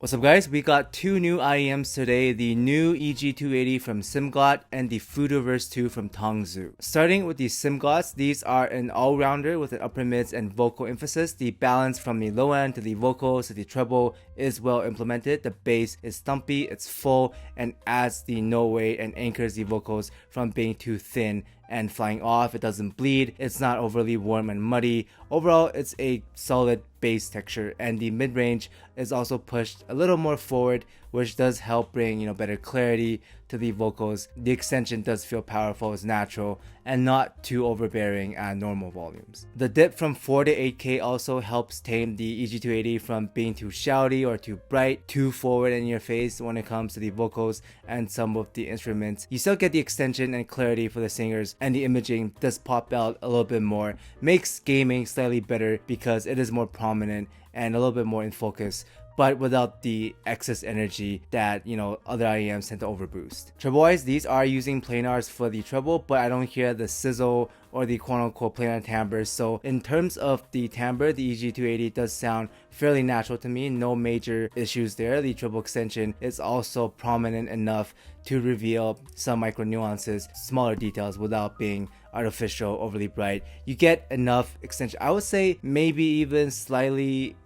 What's up guys, we got two new IEMs today, the new EG280 from SIMGOT and the FUDU Verse 2 from TANGZU. Starting with the SIMGOTs, these are an all-rounder with an upper mids and vocal emphasis. The balance from the low end to the vocals to the treble is well implemented. The bass is thumpy, it's full, and adds the no weight and anchors the vocals from being too thin and flying off. It doesn't bleed, it's not overly warm and muddy. Overall, it's a solid bass texture, and the mid-range is also pushed a little more forward, which does help bring better clarity to the vocals. The extension does feel powerful, it's natural, and not too overbearing at normal volumes. The dip from 4 to 8K also helps tame the EG280 from being too shouty or too bright, too forward in your face when it comes to the vocals and some of the instruments. You still get the extension and clarity for the singers, and the imaging does pop out a little bit more, makes gaming slightly better because it is more prominent and a little bit more in focus, but without the excess energy that other IEMs tend to overboost. Treble-wise, these are using planars for the treble, but I don't hear the sizzle or the quote-unquote planar timbre. So in terms of the timbre, the EG280 does sound fairly natural to me, no major issues there. The treble extension is also prominent enough to reveal some micro nuances, smaller details without being artificial, overly bright. You get enough extension. I would say maybe even slightly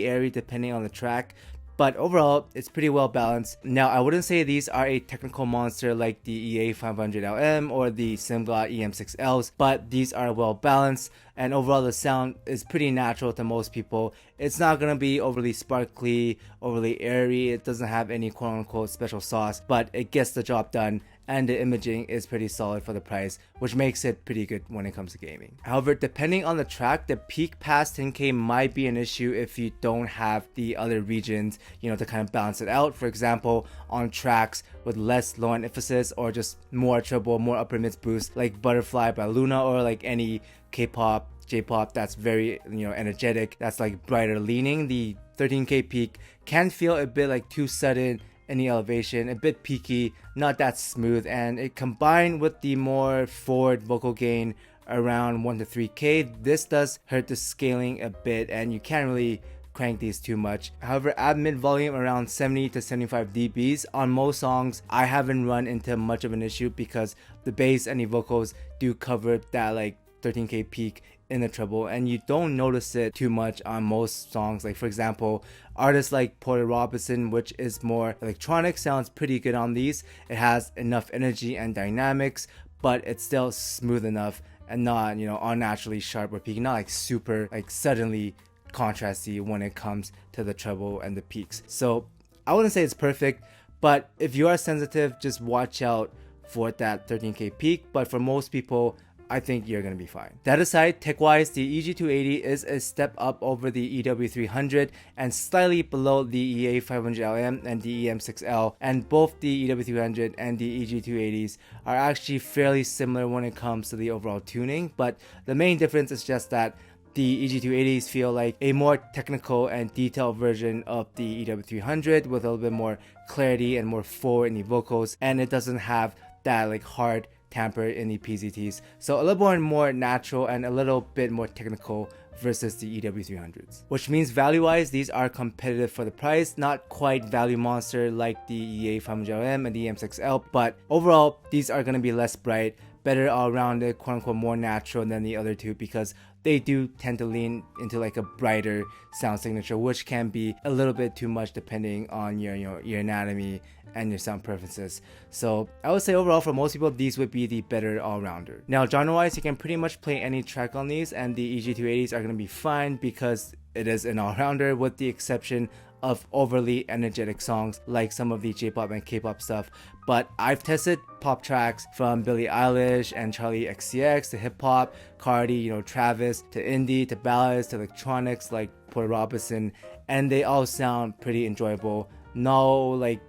airy depending on the track, but overall it's pretty well balanced. Now I wouldn't say these are a technical monster like the EA500LM or the SIMGOT EM6Ls, but these are well balanced, and overall the sound is pretty natural to most people. It's not gonna be overly sparkly, overly airy, it doesn't have any quote-unquote special sauce, but it gets the job done, and the imaging is pretty solid for the price, which makes it pretty good when it comes to gaming. However, depending on the track, the peak past 10K might be an issue if you don't have the other regions, to kind of balance it out. For example, on tracks with less low end emphasis or just more treble, more upper mids boost, like Butterfly by Luna, or like any K-pop, J-pop that's very energetic, that's like brighter leaning, the 13K peak can feel a bit like too sudden in the elevation, a bit peaky, not that smooth, and it combined with the more forward vocal gain around 1 to 3K, this does hurt the scaling a bit, and you can't really crank these too much. However, at mid volume around 70 to 75 dBs on most songs, I haven't run into much of an issue because the bass and the vocals do cover that like 13K peak in the treble, and you don't notice it too much on most songs. Like for example, artists like Porter Robinson, which is more electronic, sounds pretty good on these. It has enough energy and dynamics, but it's still smooth enough and not unnaturally sharp or peaky, not like super like suddenly contrasty when it comes to the treble and the peaks. So I wouldn't say it's perfect, but if you are sensitive, just watch out for that 13K peak. But for most people, I think you're going to be fine. That aside, tech-wise, the EG280 is a step up over the EW300 and slightly below the EA500LM and the EM6L, and both the EW300 and the EG280s are actually fairly similar when it comes to the overall tuning, but the main difference is just that the EG280s feel like a more technical and detailed version of the EW300 with a little bit more clarity and more forward in the vocals, and it doesn't have that like hard tamper in the PZTs, so a little more natural and a little bit more technical versus the EW300s, which means value-wise these are competitive for the price, not quite value monster like the EA500M and the EM6L, but overall these are going to be less bright, better all-rounded, quote-unquote more natural than the other two, because they do tend to lean into like a brighter sound signature, which can be a little bit too much depending on your anatomy and your sound preferences. So I would say overall for most people these would be the better all-rounder. Now genre wise, you can pretty much play any track on these, and the EG280s are going to be fine because it is an all-rounder, with the exception of overly energetic songs like some of the J-pop and K-pop stuff. But I've tested pop tracks from Billie Eilish and Charlie XCX to hip-hop, Cardi, Travis, to indie, to ballads, to electronics like Porter Robinson, and they all sound pretty enjoyable. No like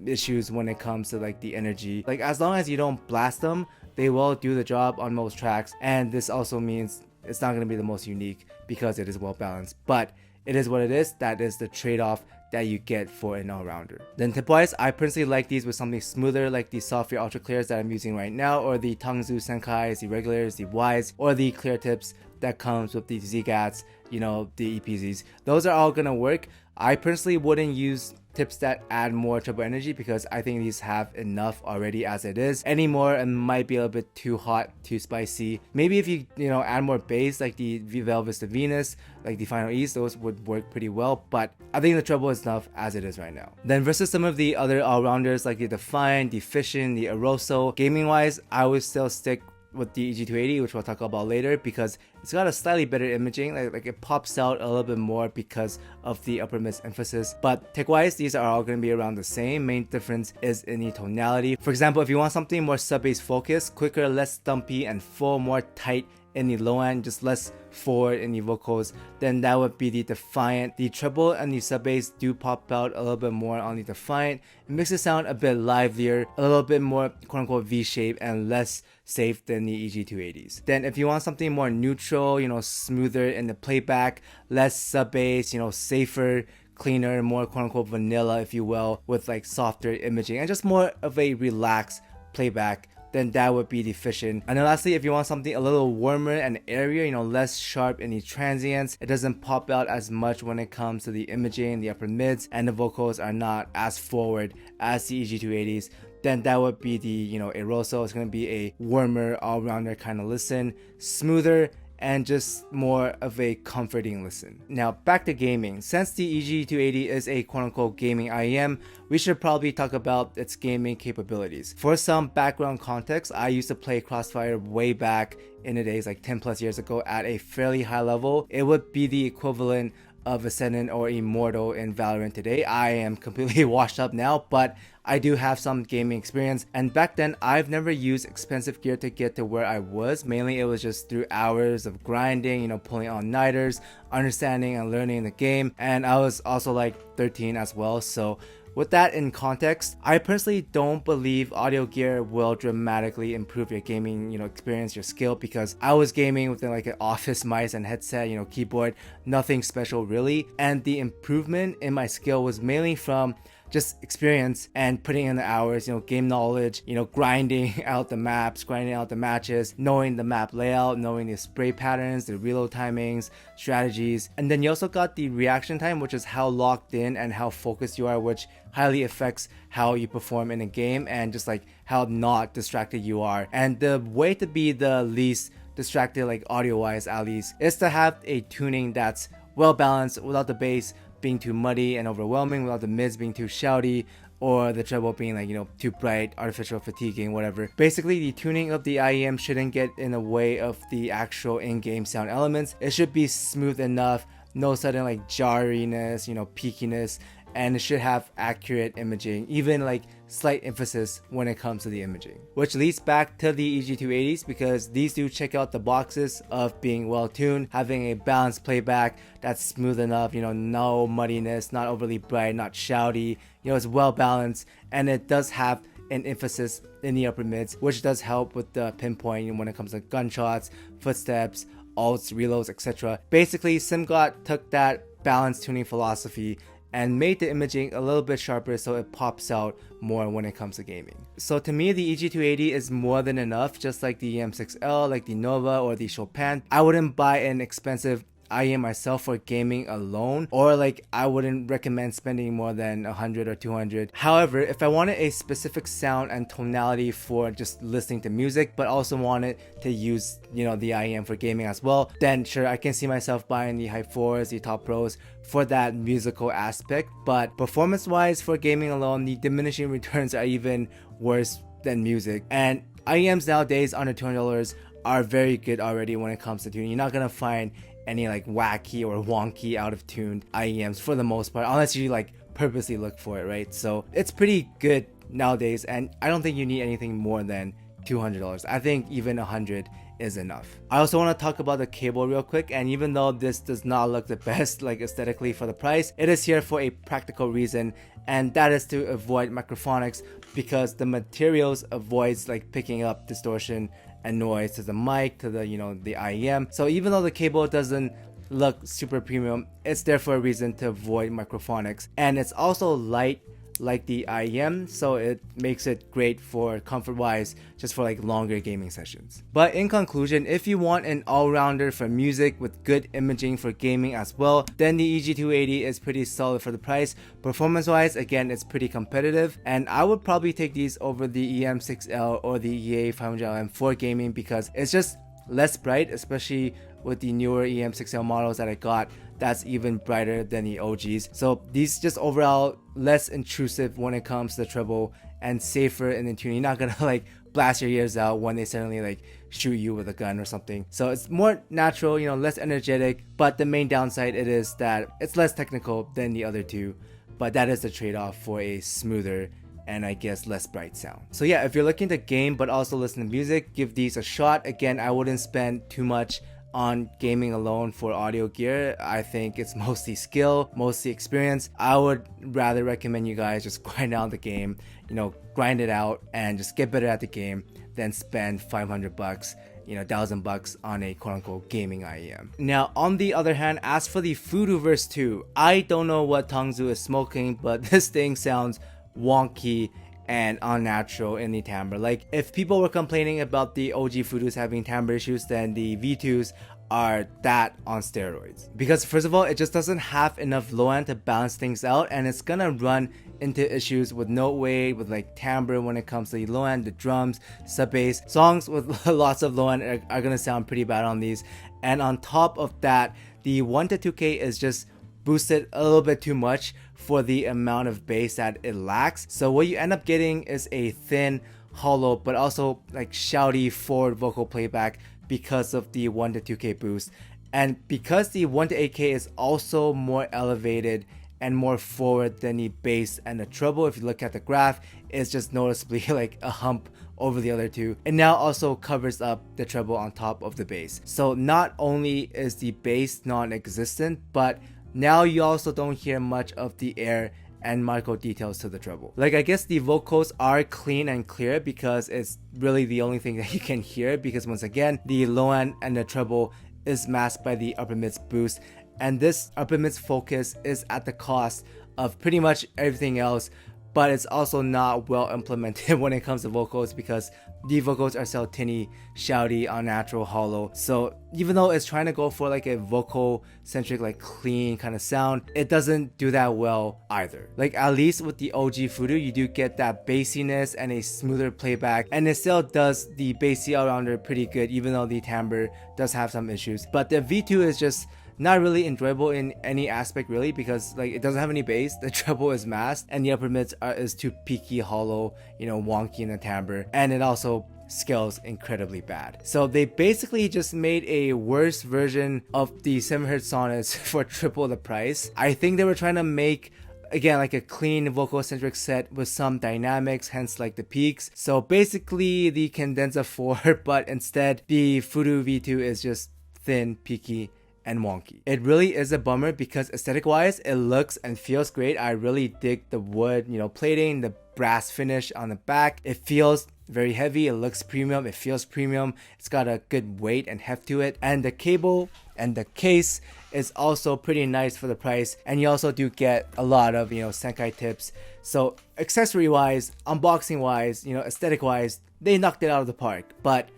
issues when it comes to like the energy. Like as long as you don't blast them, they will do the job on most tracks, and this also means it's not going to be the most unique because it is well balanced, but it is what it is. That is the trade-off that you get for an all-rounder. Then tip-wise, I personally like these with something smoother like the Software Ultra Clears that I'm using right now, or the TANGZU Senkais, the regulars, the Ys, or the clear tips that comes with the ZGATs, the EPZs. Those are all gonna work. I personally wouldn't use tips that add more treble energy because I think these have enough already as it is. Any more it might be a little bit too hot, too spicy. Maybe if you add more bass like the Velvet's the Venus, like the Final E's, those would work pretty well, but I think the treble is enough as it is right now. Then versus some of the other all-rounders like the DEFIANT, the FISSION, the AIROSO, gaming wise I would still stick with the EG280, which we'll talk about later, because it's got a slightly better imaging, like it pops out a little bit more because of the upper mids emphasis. But tech wise, these are all going to be around the same. Main difference is in the tonality. For example, if you want something more sub-bass focused, quicker, less stumpy and full, more tight in the low end, just less forward in the vocals, then that would be the DEFIANT. The treble and the sub bass do pop out a little bit more on the DEFIANT. It makes it sound a bit livelier, a little bit more quote unquote V-shape and less safe than the EG280s. Then if you want something more neutral, smoother in the playback, less sub bass, safer, cleaner, more quote unquote vanilla if you will, with like softer imaging and just more of a relaxed playback, then that would be the FISSION. And then lastly, if you want something a little warmer and airier, less sharp in the transients, it doesn't pop out as much when it comes to the imaging, the upper mids, and the vocals are not as forward as the EG280s, then that would be the AIROSO. It's going to be a warmer all-rounder kind of listen, smoother and just more of a comforting listen. Now back to gaming. Since the EG280 is a quote-unquote gaming IEM, we should probably talk about its gaming capabilities. For some background context, I used to play Crossfire way back in the days, like 10 plus years ago, at a fairly high level. It would be the equivalent of Ascendant or Immortal in Valorant today. I am completely washed up now, but I do have some gaming experience, and back then I've never used expensive gear to get to where I was. Mainly it was just through hours of grinding, pulling all-nighters, understanding and learning the game, and I was also like 13 as well. So with that in context, I personally don't believe audio gear will dramatically improve your gaming experience, your skill, because I was gaming with like an office mice and headset, keyboard, nothing special really, and the improvement in my skill was mainly from just experience and putting in the hours, game knowledge, grinding out the maps, grinding out the matches, knowing the map layout, knowing the spray patterns, the reload timings, strategies. And then you also got the reaction time, which is how locked in and how focused you are, which highly affects how you perform in a game and just like how not distracted you are. And the way to be the least distracted, like audio wise at least, is to have a tuning that's well balanced without the bass being too muddy and overwhelming, without the mids being too shouty, or the treble being like too bright, artificial, fatiguing, whatever. Basically, the tuning of the IEM shouldn't get in the way of the actual in-game sound elements. It should be smooth enough, no sudden like jarriness, peakiness, and it should have accurate imaging, even like slight emphasis when it comes to the imaging. Which leads back to the EG280s, because these do check out the boxes of being well tuned, having a balanced playback that's smooth enough, no muddiness, not overly bright, not shouty, it's well balanced, and it does have an emphasis in the upper mids, which does help with the pinpoint when it comes to gunshots, footsteps, ults, reloads, etc. Basically, SIMGOT took that balanced tuning philosophy and made the imaging a little bit sharper so it pops out more when it comes to gaming. So to me, the EG280 is more than enough, just like the M6L, like the Nova or the Chopin. I wouldn't buy an expensive IEM myself for gaming alone, or like I wouldn't recommend spending more than 100 or 200. However, if I wanted a specific sound and tonality for just listening to music, but also wanted to use the IEM for gaming as well, then sure, I can see myself buying the Hype 4s, the Top Pros for that musical aspect. But performance wise, for gaming alone, the diminishing returns are even worse than music, and IEMs nowadays under $200 are very good already when it comes to tuning. You're not gonna find any like wacky or wonky out of tune IEMs for the most part, unless you like purposely look for it, right? So it's pretty good nowadays, and I don't think you need anything more than $200. I think even 100 is enough. I also want to talk about the cable real quick, and even though this does not look the best like aesthetically for the price, it is here for a practical reason, and that is to avoid microphonics, because the materials avoids like picking up distortion and noise to the mic, to the the IEM. So even though the cable doesn't look super premium, it's there for a reason to avoid microphonics. And it's also light, like the IEM, so it makes it great for comfort wise, just for like longer gaming sessions. But in conclusion, if you want an all-rounder for music with good imaging for gaming as well, then the EG280 is pretty solid for the price. Performance wise, again, it's pretty competitive, and I would probably take these over the EM6L or the EA500LM for gaming because it's just less bright, especially with the newer EM6L models that I got. That's even brighter than the OGs. So these just overall less intrusive when it comes to the treble and safer in the tuning. You're not gonna like blast your ears out when they suddenly like shoot you with a gun or something. So it's more natural, you know, less energetic, but the main downside it is that it's less technical than the other two, but that is the trade-off for a smoother and I guess less bright sound. So yeah, if you're looking to game but also listen to music, give these a shot. Again, I wouldn't spend too much on gaming alone for audio gear. I think it's mostly skill, mostly experience. I would rather recommend you guys just grind out the game, you know, grind it out and just get better at the game than spend 500 bucks, you know, $1,000 on a quote-unquote gaming IEM. Now, on the other hand, as for the FUDU Verse 2, I don't know what TANGZU is smoking, but this thing sounds wonky and unnatural in the timbre. Like, if people were complaining about the OG FUDUs having timbre issues, then the V2s are that on steroids. Because first of all, it just doesn't have enough low end to balance things out, and it's gonna run into issues with note weight, with like timbre when it comes to the low end, the drums, sub bass. Songs with lots of low end are gonna sound pretty bad on these. And on top of that, the 1 to 2K is just boosted a little bit too much for the amount of bass that it lacks. So what you end up getting is a thin, hollow, but also like shouty forward vocal playback because of the 1 to 2K boost. And because the 1 to 8K is also more elevated and more forward than the bass and the treble, if you look at the graph, it's just noticeably like a hump over the other two. It now also covers up the treble on top of the bass. So not only is the bass non-existent, but now you also don't hear much of the air and micro details to the treble. Like, I guess the vocals are clean and clear because it's really the only thing that you can hear, because once again, the low end and the treble is masked by the upper mids boost, and this upper mids focus is at the cost of pretty much everything else, but it's also not well implemented when it comes to vocals because the vocals are so tinny, shouty, unnatural, hollow. So even though it's trying to go for like a vocal centric, like clean kind of sound, it doesn't do that well either. Like, at least with the OG FUDU, you do get that bassiness and a smoother playback, and it still does the bassy all-rounder pretty good, even though the timbre does have some issues. But the V2 is just not really enjoyable in any aspect really, because like it doesn't have any bass, the treble is masked, and the upper mids is too peaky, hollow, you know, wonky in the timbre, and it also scales incredibly bad. So they basically just made a worse version of the 7Hz Sonnets for triple the price. I think they were trying to make, again, like a clean vocal centric set with some dynamics, hence like the peaks. So basically the Cadenza 4, but instead the FUDU V2 is just thin, peaky, and wonky. It really is a bummer because aesthetic wise it looks and feels great. I really dig the wood, you know, plating, the brass finish on the back. It feels very heavy, it looks premium, it feels premium, it's got a good weight and heft to it, and the cable and the case is also pretty nice for the price, and you also do get a lot of, you know, Senkai tips. So accessory wise, unboxing wise, you know, aesthetic wise, they knocked it out of the park. But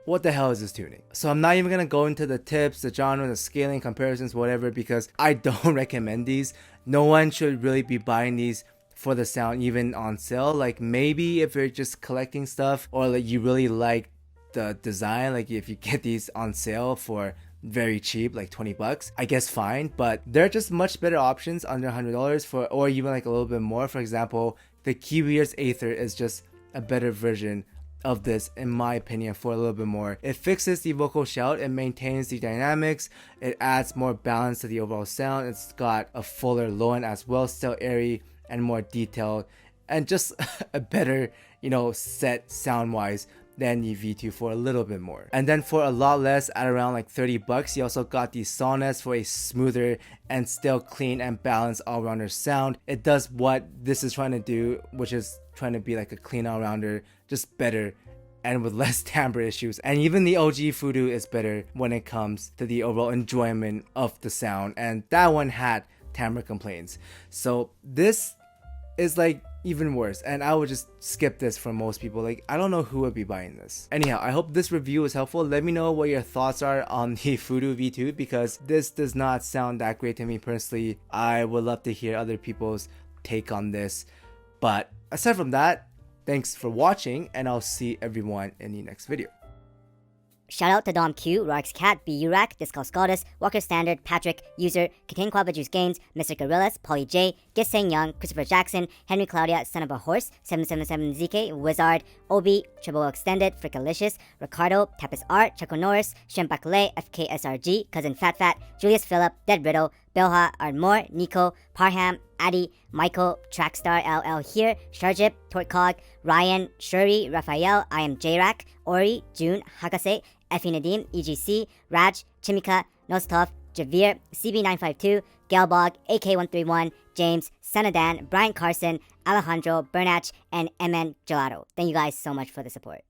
what the hell is this tuning? So I'm not even gonna go into the tips, the genre, the scaling, comparisons, whatever, because I don't recommend these. No one should really be buying these for the sound, even on sale. Like, maybe if you're just collecting stuff, or like you really like the design, like if you get these on sale for very cheap, like 20 bucks, I guess fine. But they're just much better options under $100 for, or even like a little bit more. For example, the Kiwiers Aether is just a better version of this, in my opinion, for a little bit more. It fixes the vocal shout, it maintains the dynamics, it adds more balance to the overall sound, it's got a fuller low end as well, still airy and more detailed, and just a better, you know, set sound wise than the V2 for a little bit more. And then for a lot less, at around like 30 bucks, you also got the Sonnets for a smoother and still clean and balanced all-rounder sound. It does what this is trying to do, which is trying to be like a clean all-rounder, just better and with less timbre issues. And even the OG FUDU is better when it comes to the overall enjoyment of the sound, and that one had timbre complaints. So this is like even worse, and I would just skip this for most people. Like, I don't know who would be buying this. Anyhow, I hope this review was helpful. Let me know what your thoughts are on the Fudu V2 because this does not sound that great to me personally. I would love to hear other people's take on this. But aside from that, thanks for watching, and I'll see everyone in the next video. Shout out to Dom Q, Rox Cat, BURAC, Discal Scaldus, Walker Standard, Patrick, User, Contain Quaba Juice Gains, Mr. Gorillas, Polly J, Giseng Young, Christopher Jackson, Henry Claudia, Son of a Horse, 777ZK, Wizard, Obi, Triple Extended, Frickalicious, Ricardo, Tapis Art, Choco Norris, Shrimp Bakule, FKSRG, Cousin Fat Fat, Julius Phillip, Dead Riddle, Bilha, Ardmore, Nico, Parham, Addy, Michael, Trackstar LL here, Sharjip, Tortcog, Ryan, Shuri, Raphael, I am J-Rack, Ori, June, Hakase, Effie Nadim, EGC, Raj, Chimika, Nostov, Javir, CB952, Galbog, AK131, James, Sanadan, Brian Carson, Alejandro, Bernach, and MN Gelato. Thank you guys so much for the support.